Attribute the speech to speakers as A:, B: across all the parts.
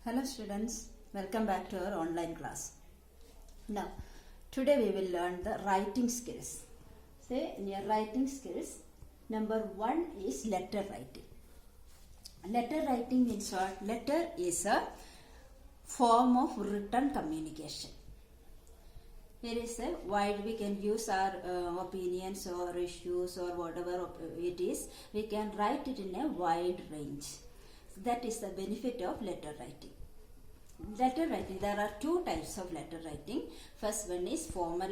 A: Hello students, welcome back to our online class. Now, today we will learn the writing skills. Say in your writing skills, number 1 is letter writing. Letter writing means what? Letter is a form of written communication. Here is a wide, we can use our opinions or issues or whatever it is, we can write it in a wide range. That is the benefit of letter writing. Letter writing, there are two types of letter writing. First one is formal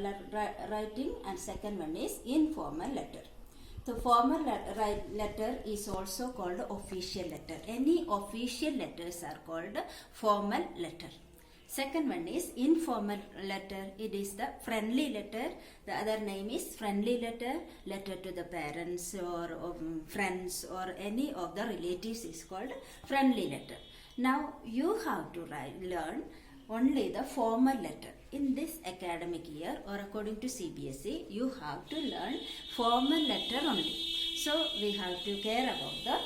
A: writing and second one is informal letter. The formal letter is also called official letter. Any official letters are called formal letter. Second one is informal letter. It is the friendly letter. The other name is friendly letter. Letter to the parents or friends or any of the relatives is called friendly letter. Now you have to learn only the formal letter. In this academic year or according to CBSE, you have to learn formal letter only. So we have to care about the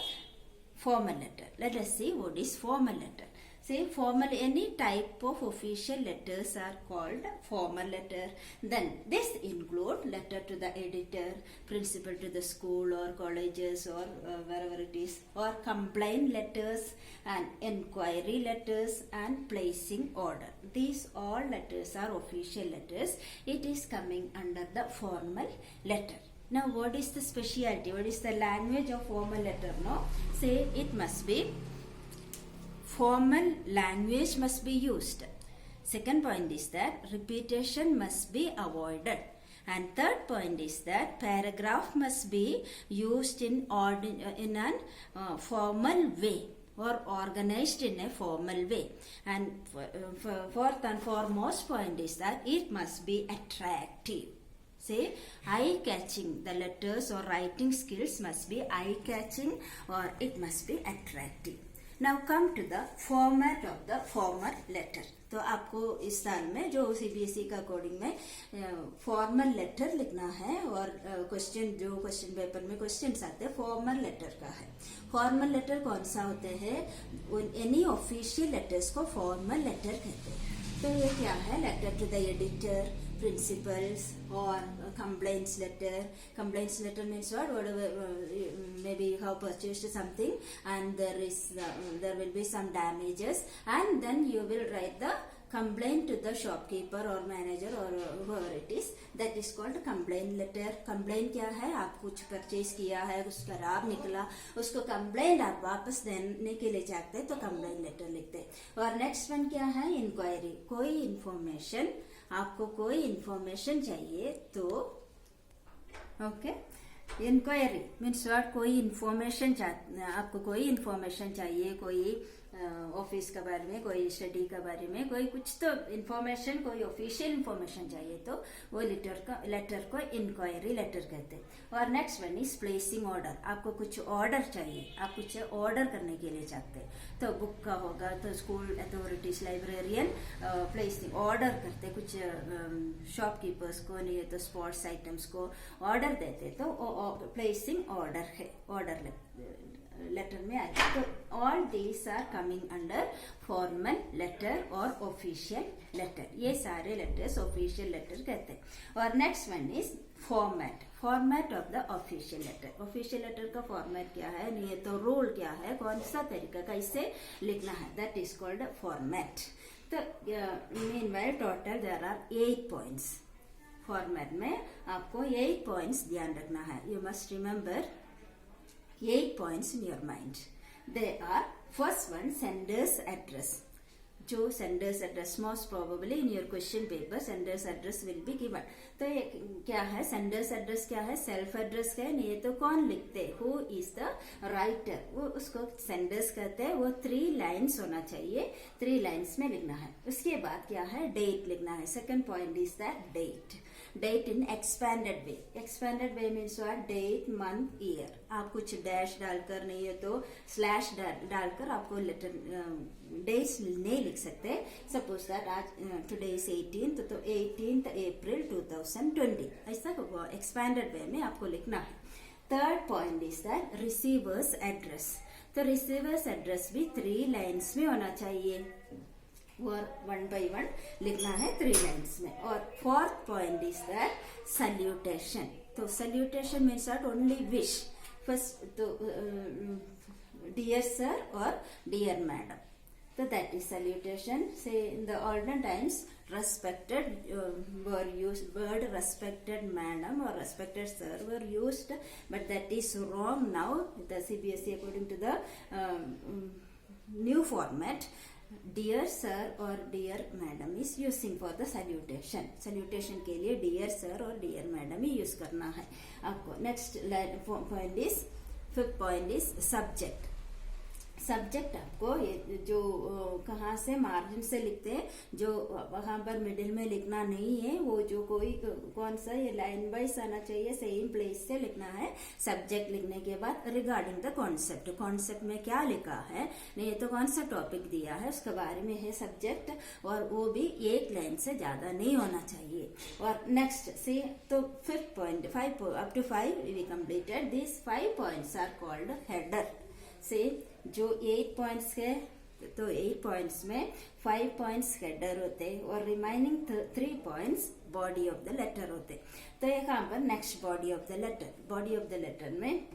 A: formal letter. Let us see what is formal letter. Say formal, any type of official letters are called formal letter. Then this include letter to the editor, principal to the school or colleges or wherever it is, or complaint letters and inquiry letters and placing order. These all letters are official letters. It is coming under the formal letter. Now what is the specialty? What is the language of formal letter? No, say it must be formal language must be used. Second point is that repetition must be avoided. And third point is that paragraph must be used in an formal way or organized in a formal way. And fourth and foremost point is that it must be attractive. Say eye-catching. The letters or writing skills must be eye-catching or it must be attractive. Now come to the format of the formal letter. तो आपको इस साल में जो CBSE का according में formal letter लिखना है और क्वेश्चन पेपर में क्वेश्चंस आते हैं फॉर्मल लेटर का है. फॉर्मल लेटर कौन सा होते हैं? एनी ऑफिशियल लेटर्स को फॉर्मल लेटर कहते हैं. तो ये क्या है? Letter to the editor, principals or complaints letter. Complaints letter means what? Whatever, maybe you have purchased something and there will be some damages and then you will write the complaint to the shopkeeper or manager or whoever it is. That is called complaint letter. Complaint क्या है? आप कुछ purchase किया है, कुछ खराब निकला, उसको कंप्लेंट आप वापस देने के लिए चाहते हैं तो कंप्लेंट लेटर लिखते हैं. और नेक्स्ट वन क्या है? इंक्वायरी. कोई इंफॉर्मेशन, आपको कोई इंफॉर्मेशन चाहिए तो ओके. Inquiry means what? कोई इंफॉर्मेशन आपको कोई इंफॉर्मेशन चाहिए, कोई ऑफिस के बारे में, कोई स्टडी के बारे में, कोई कुछ तो इंफॉर्मेशन, कोई ऑफिशियल इंफॉर्मेशन चाहिए तो वो लेटर को इंक्वायरी लेटर कहते हैं. और next one is placing order. आपको कुछ ऑर्डर चाहिए, आप कुछ ऑर्डर करने के लिए चाहते हैं तो बुक का होगा तो school authorities, librarian placing order करते, कुछ शॉपकीपर्स को नहीं है तो स्पोर्ट्स आइटम्स को ऑर्डर देते तो प्लेसिंग ऑर्डर है, ऑर्डर लेटर में आएगा. तो all these are coming under formal letter और ऑफिशियल लेटर. ये सारे लेटर्स ऑफिशियल लेटर कहते हैं. और next one is format. Format of the official letter. Official letter का फॉर्मेट क्या है? नहीं तो रूल क्या है, कौन सा तरीका कैसे लिखना है, दैट इज कॉल्ड फॉर्मेट. तो meanwhile total there are 8 points. Format में आपको 8 पॉइंट्स ध्यान रखना है. You must remember 8 points in your mind. They are, first one, sender's address. जो sender's address, most probably in your question paper sender's address will be given. तो ये क्या है? sender's address क्या है? self address है. नहीं तो कौन लिखते? who is the writer? वो उसको sender's कहते हैं. वो 3 lines होना चाहिए, 3 lines में लिखना है. उसके बाद क्या है? date लिखना है. second point is that date. Date in expanded way. Expanded way means what? Date, month, year. आप कुछ डैश डालकर नहीं है तो स्लैश डालकर आपको लेटर डेट्स नहीं लिख सकते. सपोज दैट आज टुडे इज 18th तो 18th अप्रैल 2020 ऐसा एक्सपैंडेड वे में आपको लिखना है. Third point is that receiver's address. तो रिसीवर्स एड्रेस भी 3 लाइन्स में होना चाहिए और 1 by 1 लिखना है 3 लाइन्स में। और 4th point is that salutation. तो salutation means not only wish, first तो डियर सर और dear madam, so that is salutation. Say in the olden times respected were used, word respected madam or respected sir were used, but that is wrong now. The CBSE according to the new format, dear sir or dear madam is using for the salutation. Salutation के लिए dear sir और dear madam ही use करना है आपको। Next point is, 5th point is subject. Subject आपको ये जो कहाँ से मार्जिन से लिखते हैं, जो वहां पर मिडिल में लिखना नहीं है, वो जो कोई कौन सा ये लाइन वाइज आना चाहिए, सेम प्लेस से लिखना है। सब्जेक्ट लिखने के बाद रिगार्डिंग द कॉन्सेप्ट, कॉन्सेप्ट में क्या लिखा है, नहीं तो कौन सा टॉपिक दिया है उसके बारे में है सब्जेक्ट, और वो भी एक लाइन से ज्यादा नहीं होना चाहिए। और नेक्स्ट सी, तो 5th point, 5 up to 5 we completed. This 5 points are called header. से जो 8 पॉइंट्स है, तो 8 पॉइंट्स में 5 पॉइंट्स हेडर होते और remaining 3 points body of the letter होते। तो यहाँ पर next body of the letter, body of the letter में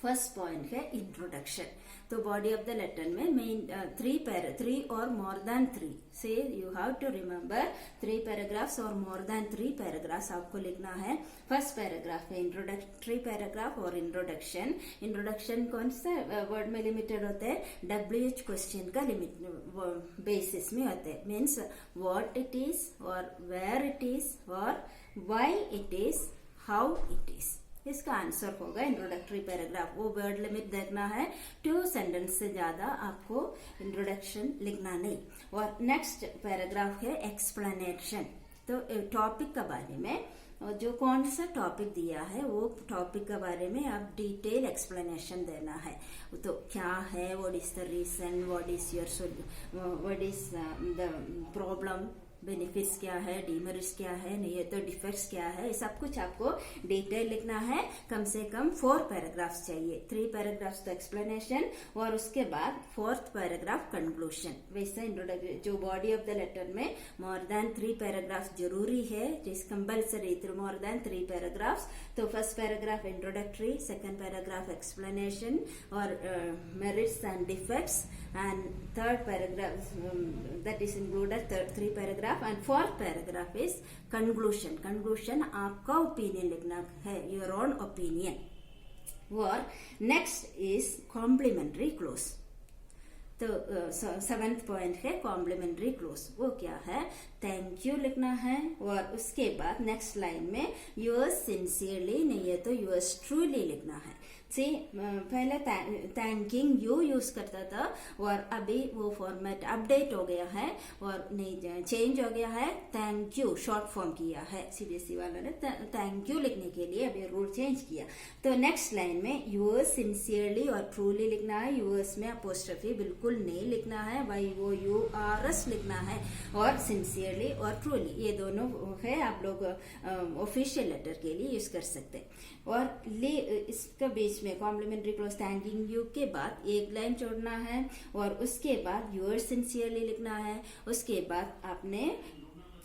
A: फर्स्ट पॉइंट है इंट्रोडक्शन। तो बॉडी ऑफ द लेटर में मेन 3 और मोर देन 3 से you have to remember 3 paragraphs और मोर देन 3 पैराग्राफ्स आपको लिखना है। फर्स्ट पैराग्राफ है इंट्रोडक्टरी पैराग्राफ और इंट्रोडक्शन। इंट्रोडक्शन कौन सा वर्ड में लिमिटेड होते हैं, WH क्वेश्चन का लिमिट बेसिस में होते हैं। मीन्स व्हाट इट इज और वेयर इट इज और why it is, how it is, इसका आंसर होगा इंट्रोडक्टरी पैराग्राफ। वो वर्ड लिमिट देखना है, 2 सेंटेंस से ज्यादा आपको इंट्रोडक्शन लिखना नहीं। और नेक्स्ट पैराग्राफ है एक्सप्लेनेशन। तो टॉपिक के बारे में, जो कौन सा टॉपिक दिया है वो टॉपिक के बारे में आप डिटेल एक्सप्लेनेशन देना है। तो क्या है, what is the reason, what is your, what is the problem, benefits क्या है, डिमेरिट्स क्या है, नहीं है तो डिफेक्ट्स क्या है, ये सब कुछ आपको डिटेल लिखना है। कम से कम 4 पैराग्राफ्स चाहिए, 3 पैराग्राफ्स तो एक्सप्लेनेशन और उसके बाद 4th पैराग्राफ कंक्लूजन। वैसे इंट्रोडक्शन जो बॉडी ऑफ द लेटर में मोर देन 3 पैराग्राफ जरूरी है, जिस कंपल्सरी मोर देन 3 पैराग्राफ्स। तो first paragraph introductory, second paragraph explanation और merits and defects, and 3rd paragraph that is included 3 paragraph and 4th paragraph is conclusion. conclusion आपका opinion लिखना है, your own opinion. और next is complimentary close. तो 7th point है complimentary close. वो क्या है, थैंक यू लिखना है। और उसके बाद नेक्स्ट लाइन में yours sincerely, नहीं है तो yours truly लिखना है। से पहले थैंकिंग यू यूज करता था और अभी वो फॉर्मेट अपडेट हो गया है और नहीं चेंज हो गया है, थैंक यू शॉर्ट फॉर्म किया है। CBSE वालों ने थैंक यू लिखने के लिए अभी रूल चेंज किया। तो नेक्स्ट लाइन में यूअर्स सिंसियरली और ट्रूली लिखना है। यूअर्स में अपोस्ट्रोफी बिल्कुल नहीं लिखना है, YOURS लिखना है। और सिंसियरली और ट्रूली ये दोनों है, आप लोग ऑफिशियल लेटर के लिए यूज कर सकते हैं। और इसके बीच में कॉम्प्लीमेंट्री क्लोज थैंकिंग यू के बाद एक लाइन छोड़ना है और उसके बाद योर्स सिंसियरली लिखना है। उसके बाद आपने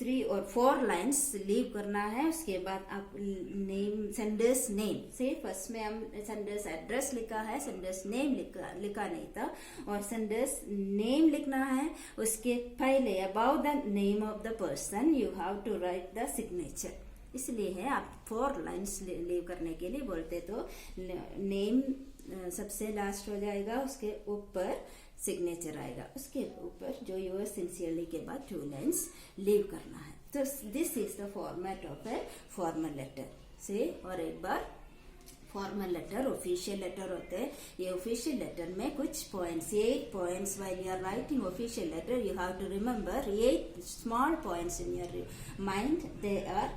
A: 3 और 4 लाइन्स लीव करना है। उसके बाद आप नेम, सेंडर्स नेम से, फर्स्ट में हम सेंडर्स एड्रेस लिखा है, सेंडर्स नेम लिखा नहीं था, और सेंडर्स नेम लिखना है। उसके पहले about the name of the person you have to write the signature. इसलिए है आप 4 लाइन्स लीव करने के लिए बोलते, तो नेम सबसे लास्ट हो जाएगा, उसके ऊपर सिग्नेचर आएगा, उसके ऊपर जो योर्स सिंसियरली के बाद 2 लाइन्स लीव करना है। तो this is the format of a formal letter से। और एक बार फॉर्मल लेटर, ऑफिशियल लेटर होते हैं। ये ऑफिशियल लेटर में कुछ points, 8 points while you are writing official letter you have to remember 8 small points in your mind. They are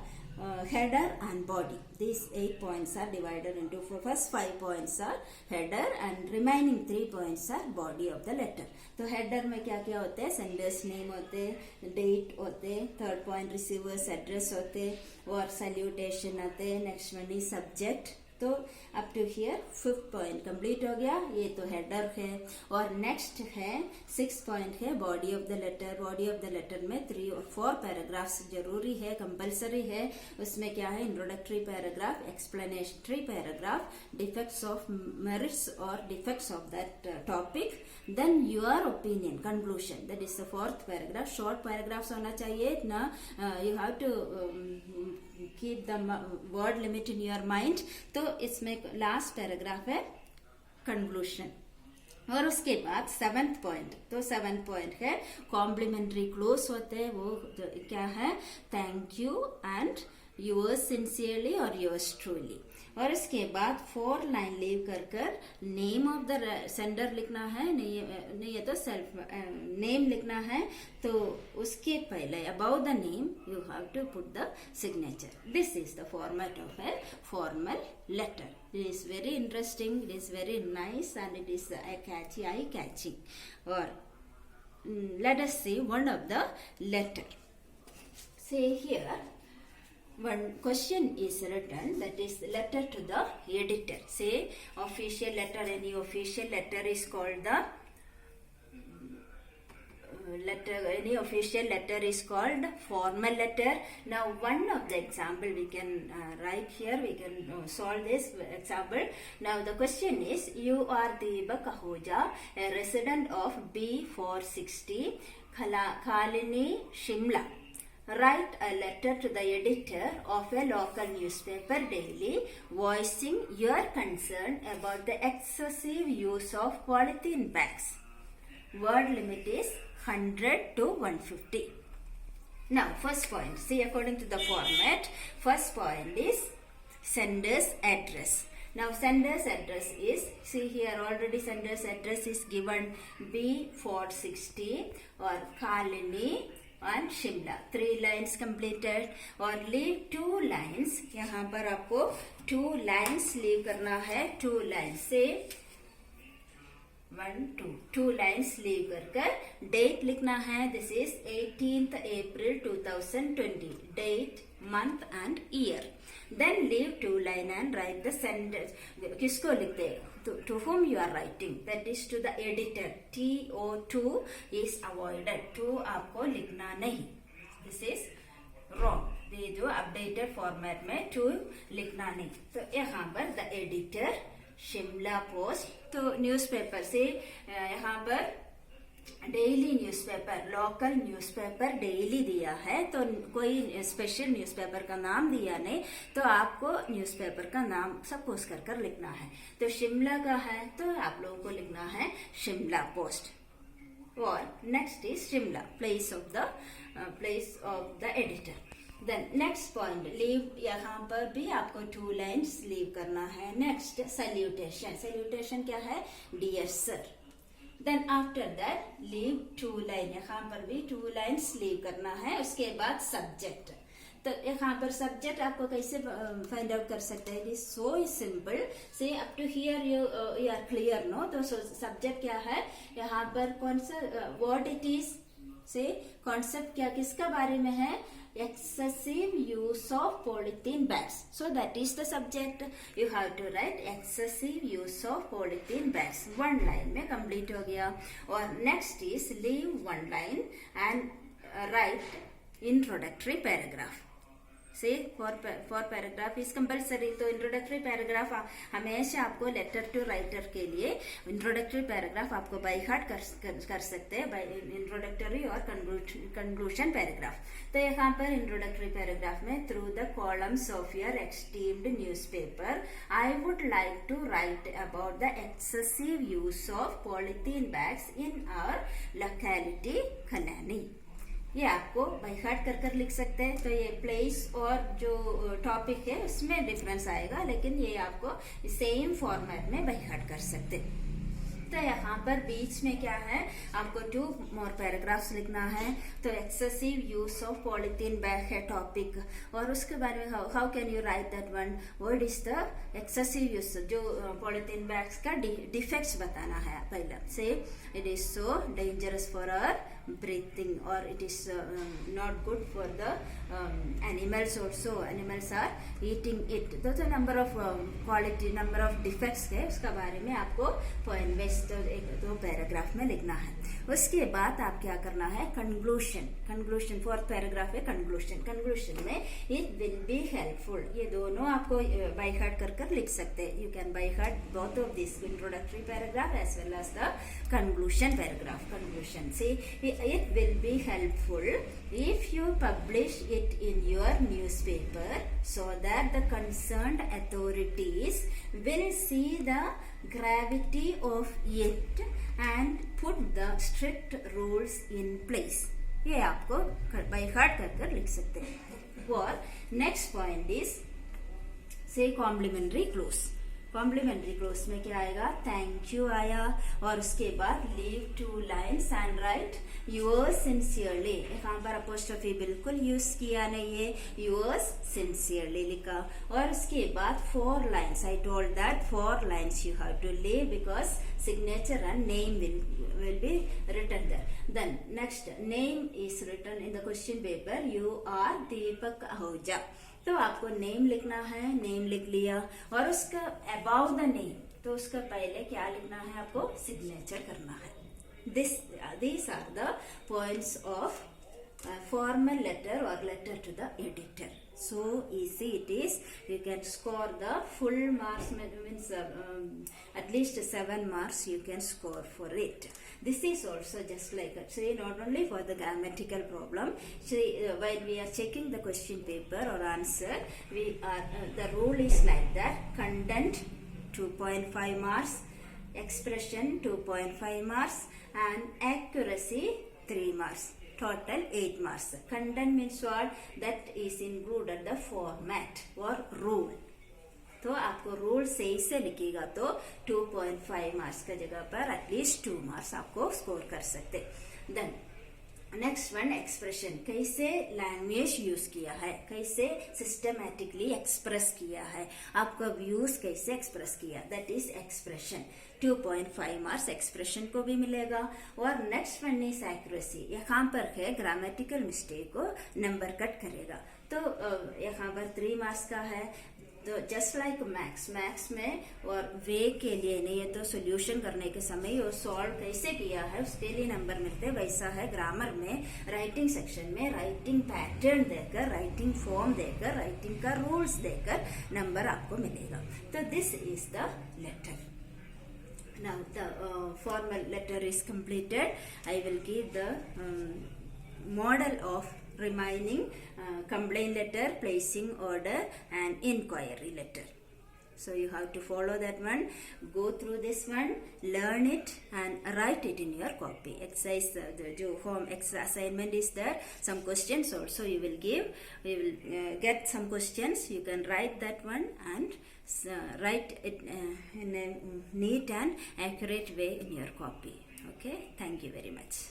A: header and body. These 8 points are divided into first 5 points are header and remaining 3 points are body of the letter. तो header में क्या क्या होते हैं, senders name होते हैं, date होते हैं, 3rd point receivers address होते हैं और salutation आते हैं। next one is subject, तो up to here 5th point complete हो गया। ये तो हेडर है। और नेक्स्ट है 6th पॉइंट है body of the letter. Body of the letter में 3 और 4 पैराग्राफ्स जरूरी है, कंपलसरी है। उसमें क्या है, introductory paragraph, explanatory paragraph, defects of merits और defects of that topic, then your opinion, conclusion, that is the 4th paragraph. Short paragraphs होना चाहिए ना, you have to keep the word limit in your mind. तो इसमें last paragraph है conclusion. और उसके बाद 7th पॉइंट, तो 7th पॉइंट है कॉम्प्लीमेंट्री क्लोज होते हैं। वो क्या है, thank you and yours sincerely और योर्स ट्रूली। और इसके बाद 4 लाइन लीव कर नेम ऑफ द सेंडर लिखना है, नहीं है तो सेल्फ नेम लिखना है। तो उसके पहले about the name you have to put the signature. This is the format of a formal letter. It is very interesting, it is very nice, and it is catchy, eye catching. Or let us see one of the letter. Say here one question is written, that is letter to the editor. Say official letter, any official letter is called the letter, any official letter is called formal letter. Now one of the example we can write here, we can solve this example. Now the question is, you are Deepak Ahuja, a resident of B460 Kalini, Shimla. Write a letter to the editor of a local newspaper daily, voicing your concern about the excessive use of polythene bags. Word limit is 100 to 150. Now first point, see according to the format, first point is sender's address. Now sender's address is, see here already sender's address is given, B460 or Kalini and Shimla. 3 lines completed. और leave 2 lines, यहाँ पर आपको 2 lines leave करना है। 2 lines से 2 lines leave कर date लिखना है। This is 18th April 2020, date, month and year. Then leave 2 line and write the sentence. किसको लिखते हैं, to whom you are writing, that is to the editor. TO2 is avoided, to आपको लिखना नहीं, this is wrong. ये जो updated format में to लिखना नहीं। तो यहाँ पर द एडिटर, शिमला पोस्ट, तो न्यूज़पेपर से यहाँ पर daily newspaper, local newspaper daily दिया है, तो कोई स्पेशल न्यूज़पेपर का नाम दिया नहीं, तो आपको न्यूज़पेपर का नाम सपोज कर लिखना है। तो शिमला का है तो आप लोगों को लिखना है शिमला पोस्ट। और next is Shimla, place of the editor. Then next point, leave, यहाँ पर भी आपको 2 लाइन्स लीव करना है। नेक्स्ट सैल्यूटेशन, सैल्यूटेशन क्या है, dear sir. Then after that leave 2 line, यहाँ पर भी 2 लाइन्स लीव करना है। उसके बाद सब्जेक्ट, तो यहाँ पर सब्जेक्ट आपको कैसे फाइंड आउट कर सकते हैं, सो सिंपल। से up to here you are clear no. तो सब्जेक्ट क्या है, यहाँ पर कौन सा वर्ड इट इज, से कॉन्सेप्ट क्या किसका बारे में है, excessive use of polythene bags. So that is the subject. You have to write excessive use of polythene bags. 1 line में complete हो गया। और next is leave 1 line and write introductory paragraph. See, for paragraph is compulsory. तो introductory paragraph हमेशा आपको letter to writer के लिए introductory paragraph आपको बाय हार्ट कर सकते हैं, बाय इंट्रोडक्टरी और कंक्लूजन पैराग्राफ। तो यहाँ पर इंट्रोडक्टरी पैराग्राफ में, through the columns of your esteemed newspaper I would like to write about the excessive use of polythene bags in our locality Khalani. ये आपको बाय हार्ट कर लिख सकते हैं। तो ये प्लेस और जो टॉपिक है उसमें डिफरेंस आएगा, लेकिन ये आपको सेम फॉर्मेट में बाय हार्ट कर सकते हैं। तो यहाँ पर बीच में क्या है, आपको 2 more पैराग्राफ्स लिखना है। तो excessive use of polythene bag है टॉपिक, और उसके बारे में how can you write that one, what is the excessive use, जो पॉलीथीन बैग्स का डिफेक्ट्स बताना है पहले से। It is so dangerous for our breathing, or it is not good for the animals also. Animals are eating it. तो number of quality, number of defects है, उसका बारे में आपको poem based तो एक दो पैराग्राफ में लिखना है. उसके बाद आप क्या करना है, कंक्लूशन. कंक्लूशन फोर्थ पैराग्राफ है कंक्लूशन. कंक्लूशन में इट विल बी हेल्पफुल, ये दोनों आपको बाय हार्ट कर कर लिख सकते हैं. You can by heart both of this introductory paragraph as well as the conclusion paragraph. Conclusion, see, it will be helpful if you publish it in your newspaper so that the concerned authorities will see the gravity of it and put the strict rules in place. ये आपको by heart कर कर लिख सकते हैं. और next point is से complimentary close. Complimentary close में क्या आएगा, थैंक यू आया, और उसके बाद leave 2 lines and right yours sincerely. यहाँ पर अपोस्ट्रोफी बिल्कुल यूज किया नहीं है, योर्स सिंसियरली लिखा. और उसके बाद 4 lines, I told that 4 lines you have to leave because signature and name will be written there. Then next, name is written in the question paper. You are Deepak Ahuja. तो आपको name लिखना है, name लिख लिया, और उसका about the name, तो उसका पहले क्या लिखना है, आपको सिग्नेचर करना है. These are the points of formal letter or letter to the editor. So easy it is. You can score the full marks, means at least 7 marks you can score for it. This is also just like that. See, not only for the grammatical problem. See, while we are checking the question paper or answer, we are the rule is like that: content 2.5 marks, expression 2.5 marks, and accuracy 3 marks. Total 8 marks. Content means what? That is included the format or rule. तो आपको rule सही से लिखेगा तो 2.5 marks का जगह पर at least 2 marks आपको स्कोर कर सकते. Then next one, expression. कैसे लैंग्वेज यूज किया है, कैसे सिस्टमैटिकली एक्सप्रेस किया है, आपका व्यूज कैसे एक्सप्रेस किया, that is expression. 2.5 marks expression को भी मिलेगा. और नेक्स्ट वन इज एक्यूरेसी. यहाँ पर है ग्रामेटिकल मिस्टेक को नंबर कट करेगा, तो यहाँ पर 3 मार्क्स का है. तो जस्ट लाइक मैथ्स में और वे के लिए नहीं है, तो सोल्यूशन करने के समय वो सॉल्व कैसे किया है उसके लिए नंबर मिलते हैं. वैसा है ग्रामर में, राइटिंग सेक्शन में राइटिंग पैटर्न देकर, राइटिंग फॉर्म देकर, राइटिंग का रूल्स देकर नंबर आपको मिलेगा. तो this is the letter. Now the formal letter is completed. I will give the model of remaining complaint letter, placing order, and inquiry letter. So you have to follow that one. Go through this one, learn it, and write it in your copy. Exercise the jo home assignment is there. Some questions also you will give. We will get some questions. You can write that one and write it in a neat and accurate way in your copy. Okay. Thank you very much.